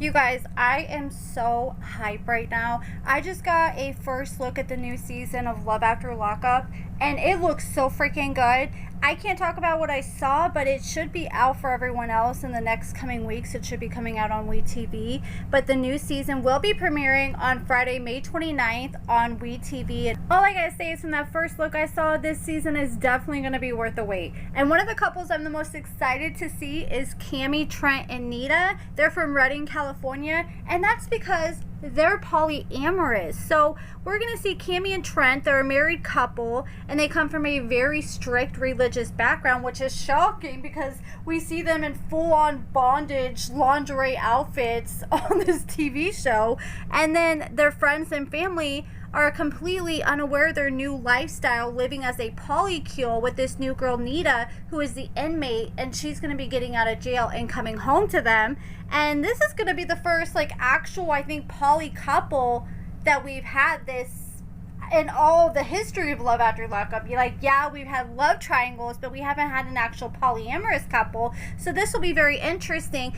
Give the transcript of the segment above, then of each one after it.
You guys, I am so hyped right now. I just got a first look at the new season of Love After Lockup, and it looks so freaking good. I can't talk about what I saw, but it should be out for everyone else in the next coming weeks. It should be coming out on WeTV. But the new season will be premiering on Friday, May 29th on WeTV. And all I gotta say is from that first look I saw, this season is definitely gonna be worth the wait. And one of the couples I'm the most excited to see is Cammy, Trent, and Nita. They're from Redding, California, and that's because they're polyamorous. So we're gonna see Cammy and Trent. They're a married couple, and they come from a very strict religious background, which is shocking because we see them in full-on bondage lingerie outfits on this TV show. And then their friends and family are completely unaware of their new lifestyle, living as a polycule with this new girl Nita, who is the inmate, and she's going to be getting out of jail and coming home to them. And this is going to be the first actual, I think, poly couple that we've had this in all the history of Love After Lockup. Yeah, we've had love triangles, but we haven't had an actual polyamorous couple. So this will be very interesting.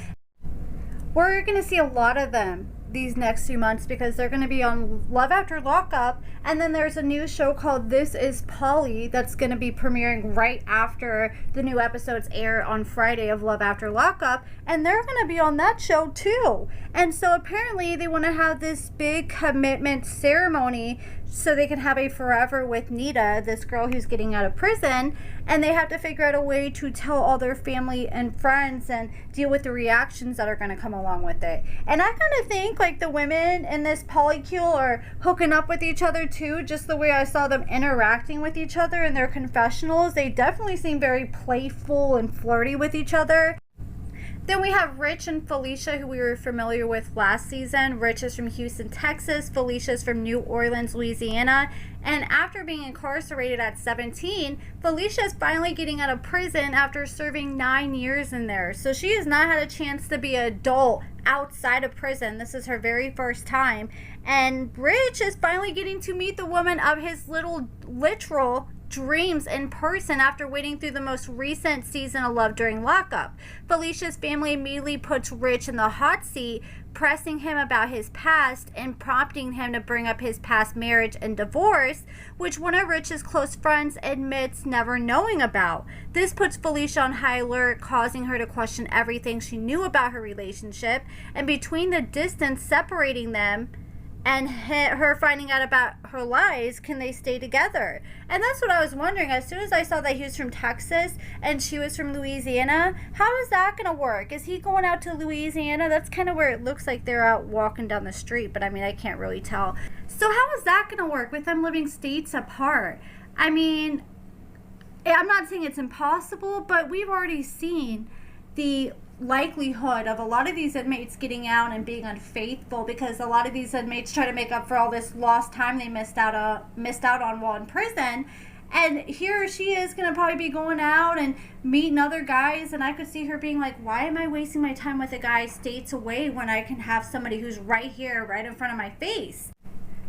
We're going to see a lot of them these next few months because they're going to be on Love After Lockup, and then there's a new show called This Is Polly that's going to be premiering right after the new episodes air on Friday of Love After Lockup, and they're going to be on that show too. And so apparently they want to have this big commitment ceremony so they can have a forever with Nita, this girl who's getting out of prison, and they have to figure out a way to tell all their family and friends and deal with the reactions that are going to come along with it. And I kind of think the women in this polycule are hooking up with each other too, just the way I saw them interacting with each other in their confessionals. They definitely seem very playful and flirty with each other. Then we have Rich and Felicia, who we were familiar with last season. Rich is from Houston, Texas. Felicia is from New Orleans, Louisiana. And after being incarcerated at 17, Felicia is finally getting out of prison after serving 9 years in there. So she has not had a chance to be an adult outside of prison. This is her very first time. And Rich is finally getting to meet the woman of his literal dreams in person after waiting through the most recent season of Love during Lockup. Felicia's family immediately puts Rich in the hot seat, pressing him about his past and prompting him to bring up his past marriage and divorce, which one of Rich's close friends admits never knowing about. This puts Felicia on high alert, causing her to question everything she knew about her relationship, and between the distance separating them and her finding out about her lies, can they stay together? And that's what I was wondering. As soon as I saw that he was from Texas and she was from Louisiana, how is that going to work? Is he going out to Louisiana? That's kind of where it looks like they're out walking down the street, but I mean, I can't really tell. So how is that going to work with them living states apart? I mean, I'm not saying it's impossible, but we've already seen the likelihood of a lot of these inmates getting out and being unfaithful, because a lot of these inmates try to make up for all this lost time they missed out on while in prison. And here she is going to probably be going out and meeting other guys, and I could see her being like, why am I wasting my time with a guy states away when I can have somebody who's right here, right in front of my face?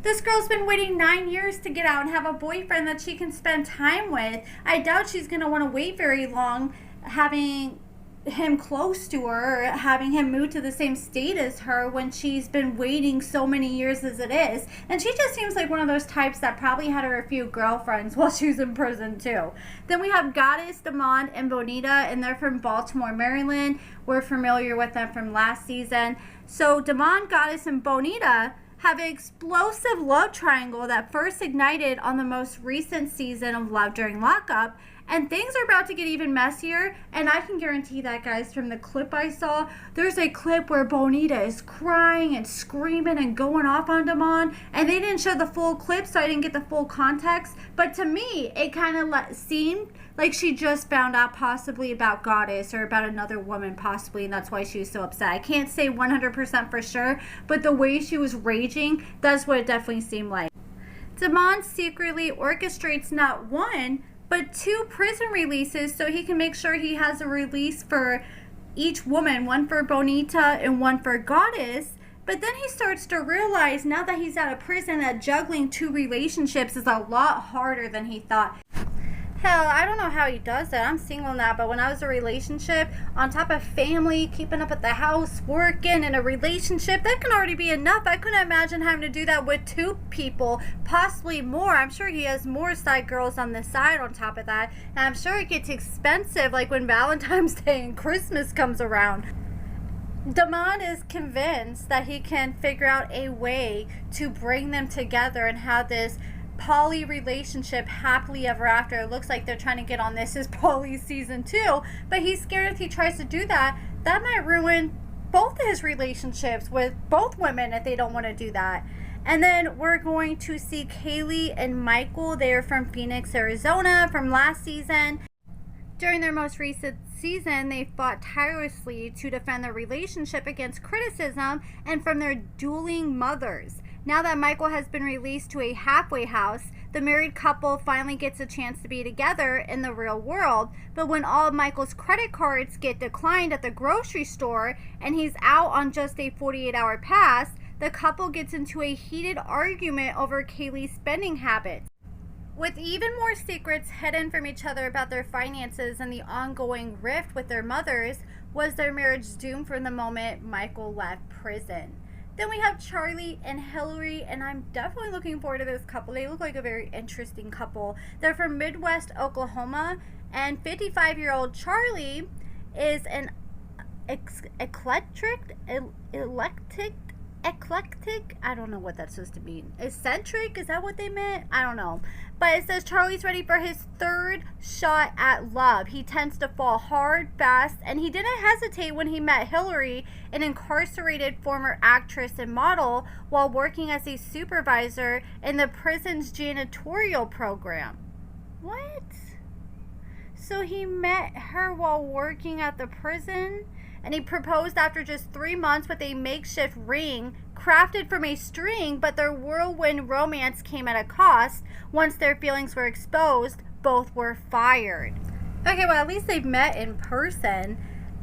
This girl's been waiting 9 years to get out and have a boyfriend that she can spend time with. I doubt she's going to want to wait very long having him close to her, having him move to the same state as her when she's been waiting so many years as it is. And she just seems like one of those types that probably had her a few girlfriends while she was in prison too. Then we have Goddess, Damon, and Bonita, and they're from Baltimore, Maryland. We're familiar with them from last season. So Damon, Goddess, and Bonita have an explosive love triangle that first ignited on the most recent season of Love During Lockup. And things are about to get even messier, and I can guarantee that, guys, from the clip I saw, there's a clip where Bonita is crying and screaming and going off on Damon, and they didn't show the full clip, so I didn't get the full context, but to me, it kind of seemed like she just found out possibly about Goddess or about another woman possibly, and that's why she was so upset. I can't say 100% for sure, but the way she was raging, that's what it definitely seemed like. Damon secretly orchestrates not one, but 2 prison releases so he can make sure he has a release for each woman, one for Bonita and one for Goddess. But then he starts to realize, now that he's out of prison, that juggling 2 relationships is a lot harder than he thought. Hell, I don't know how he does it. I'm single now, but when I was in a relationship, on top of family, keeping up at the house, working in a relationship, that can already be enough. I couldn't imagine having to do that with 2 people, possibly more. I'm sure he has more side girls on the side on top of that. And I'm sure it gets expensive, like when Valentine's Day and Christmas comes around. Damon is convinced that he can figure out a way to bring them together and have this poly relationship happily ever after. It looks like they're trying to get on This Is Poly season 2, but he's scared if he tries to do that, that might ruin both his relationships with both women if they don't want to do that. And then we're going to see Kaylee and Michael. They're from Phoenix, Arizona from last season. During their most recent season, they fought tirelessly to defend their relationship against criticism and from their dueling mothers. Now that Michael has been released to a halfway house, the married couple finally gets a chance to be together in the real world. But when all of Michael's credit cards get declined at the grocery store and he's out on just a 48-hour pass, the couple gets into a heated argument over Kaylee's spending habits. With even more secrets hidden from each other about their finances and the ongoing rift with their mothers, was their marriage doomed from the moment Michael left prison? Then we have Charlie and Hillary, and I'm definitely looking forward to this couple. They look like a very interesting couple. They're from Midwest Oklahoma, and 55-year-old Charlie is an eclectic, I don't know what that's supposed to mean. Eccentric, is that what they meant? I don't know. But it says Charlie's ready for his 3rd shot at love. He tends to fall hard, fast, and he didn't hesitate when he met Hillary, an incarcerated former actress and model, while working as a supervisor in the prison's janitorial program. What? So he met her while working at the prison? And he proposed after just 3 months with a makeshift ring crafted from a string, but their whirlwind romance came at a cost. Once their feelings were exposed, both were fired. Okay, well, at least they've met in person.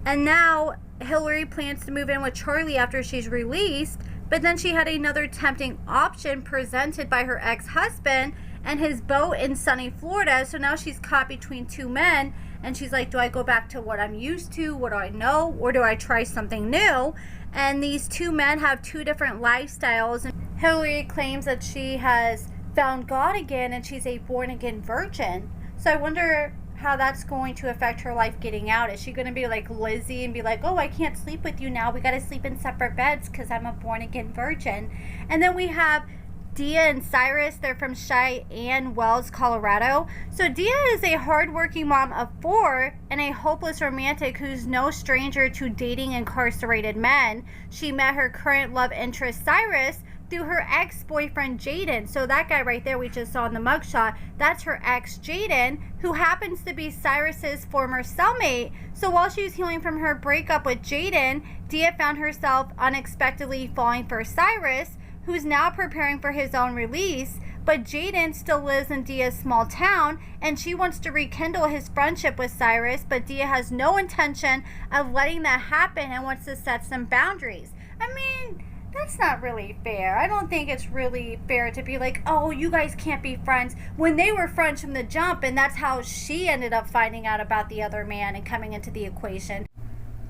And now Hillary plans to move in with Charlie after she's released, but then she had another tempting option presented by her ex-husband and his boat in sunny Florida. So now she's caught between 2 men. And she's like, do I go back to what I'm used to, what do I know, or do I try something new? And these 2 men have 2 different lifestyles. And Hillary claims that she has found God again and she's a born-again virgin. So I wonder how that's going to affect her life getting out. Is she going to be like Lizzie and be like, oh, I can't sleep with you now. We got to sleep in separate beds because I'm a born-again virgin. And then we have Dia and Cyrus. They're from Cheyenne Wells, Colorado. So Dia is a hardworking mom of 4 and a hopeless romantic who's no stranger to dating incarcerated men. She met her current love interest, Cyrus, through her ex-boyfriend, Jaden. So that guy right there we just saw in the mugshot, that's her ex, Jaden, who happens to be Cyrus's former cellmate. So while she was healing from her breakup with Jaden, Dia found herself unexpectedly falling for Cyrus, who's now preparing for his own release, but Jaden still lives in Dia's small town, and she wants to rekindle his friendship with Cyrus, but Dia has no intention of letting that happen and wants to set some boundaries. I mean, that's not really fair. I don't think it's really fair to be like, oh, you guys can't be friends, when they were friends from the jump, and that's how she ended up finding out about the other man and coming into the equation.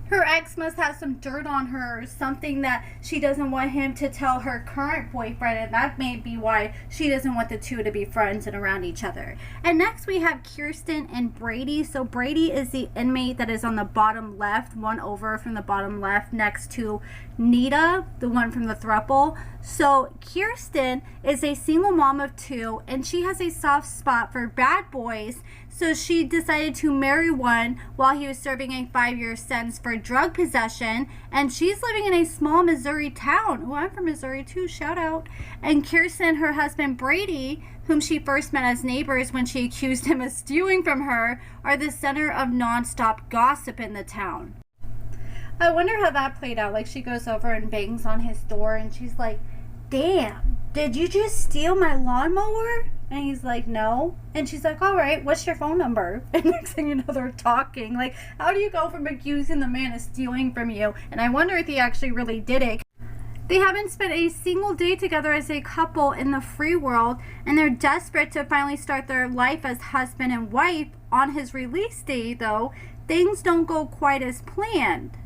Her ex must have some dirt on her or something that she doesn't want him to tell her current boyfriend, and that may be why she doesn't want the 2 to be friends and around each other. And next we have Kirsten and Brady. So Brady is the inmate that is on the bottom left, one over from the bottom left next to Nita, the one from the throuple. So Kirsten is a single mom of 2, and she has a soft spot for bad boys. So she decided to marry one while he was serving a 5-year sentence for drug possession. And she's living in a small Missouri town. Oh, I'm from Missouri too, shout out. And Kirsten, her husband Brady, whom she first met as neighbors when she accused him of stealing from her, are the center of nonstop gossip in the town. I wonder how that played out. Like, she goes over and bangs on his door and she's like, damn, did you just steal my lawnmower? And he's like, no. And she's like, all right, what's your phone number? And next thing you know, they're talking. Like, how do you go from accusing the man of stealing from you? And I wonder if he actually really did it. They haven't spent a single day together as a couple in the free world, and they're desperate to finally start their life as husband and wife. On his release day, though, things don't go quite as planned.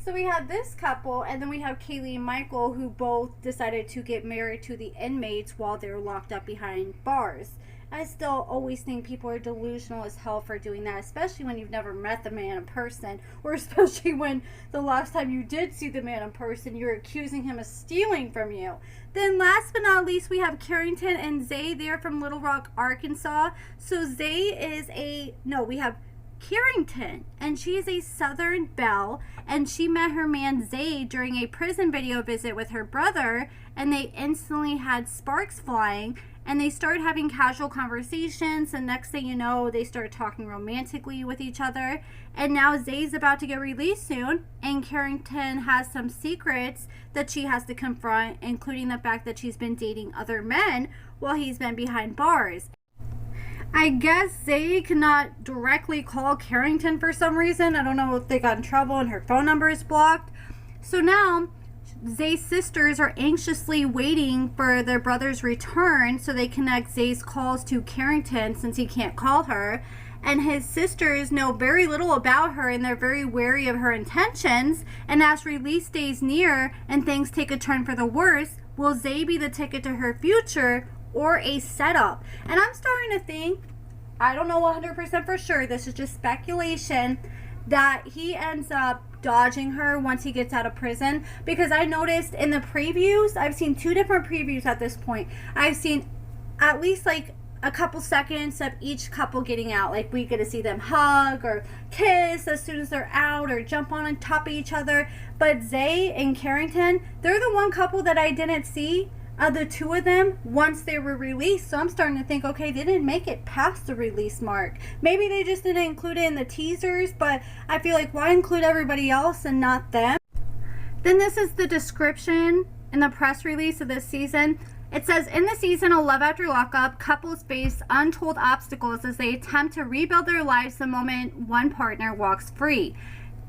So we have this couple, and then we have Kaylee and Michael, who both decided to get married to the inmates while they're locked up behind bars. I still always think people are delusional as hell for doing that, especially when you've never met the man in person, or especially when the last time you did see the man in person, you're accusing him of stealing from you. Then last but not least, we have Carrington and Zay. They're from Little Rock, Arkansas. So we have Carrington, and she is a Southern belle, and she met her man Zay during a prison video visit with her brother, and they instantly had sparks flying, and they started having casual conversations, and next thing you know, they started talking romantically with each other. And now Zay's about to get released soon, and Carrington has some secrets that she has to confront, including the fact that she's been dating other men while he's been behind bars. I guess Zay cannot directly call Carrington for some reason. I don't know if they got in trouble and her phone number is blocked. So now Zay's sisters are anxiously waiting for their brother's return so they connect Zay's calls to Carrington since he can't call her. And his sisters know very little about her, and they're very wary of her intentions. And as release days near and things take a turn for the worse, will Zay be the ticket to her future or a setup? And I'm starting to think, I don't know 100% for sure, this is just speculation, that he ends up dodging her once he gets out of prison. Because I noticed in the previews, I've seen 2 different previews at this point. I've seen at least like a couple seconds of each couple getting out. Like we get to see them hug or kiss as soon as they're out, or jump on top of each other. But Zay and Carrington, they're the one couple that I didn't see the 2 of them once they were released. So I'm starting to think, okay, they didn't make it past the release mark. Maybe they just didn't include it in the teasers, but I feel like, why include everybody else and not them? Then this is the description in the press release of this season. It says, in the season of Love After Lockup, couples face untold obstacles as they attempt to rebuild their lives the moment one partner walks free.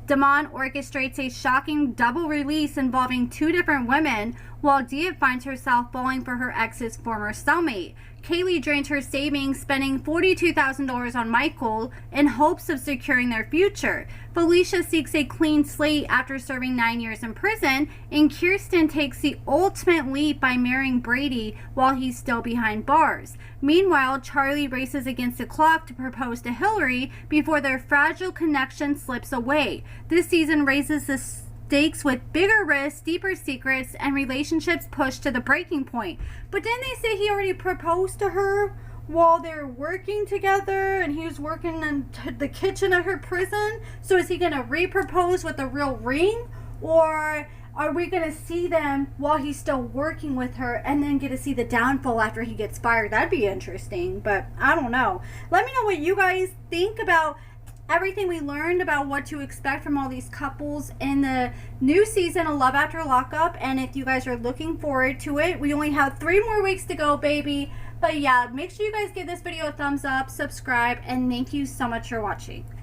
Damon orchestrates a shocking double release involving 2 different women, while Dia finds herself falling for her ex's former cellmate. Kaylee drains her savings, spending $42,000 on Michael in hopes of securing their future. Felicia seeks a clean slate after serving 9 years in prison, and Kirsten takes the ultimate leap by marrying Brady while he's still behind bars. Meanwhile, Charlie races against the clock to propose to Hillary before their fragile connection slips away. This season raises the stakes with bigger risks, deeper secrets, and relationships pushed to the breaking point. But didn't they say he already proposed to her while they're working together, and he was working in the kitchen at her prison? So is he going to re-propose with a real ring? Or are we going to see them while he's still working with her and then get to see the downfall after he gets fired? That'd be interesting, but I don't know. Let me know what you guys think about everything we learned about what to expect from all these couples in the new season of Love After Lockup. And if you guys are looking forward to it, we only have 3 more weeks to go, baby. But yeah, make sure you guys give this video a thumbs up, subscribe, and thank you so much for watching.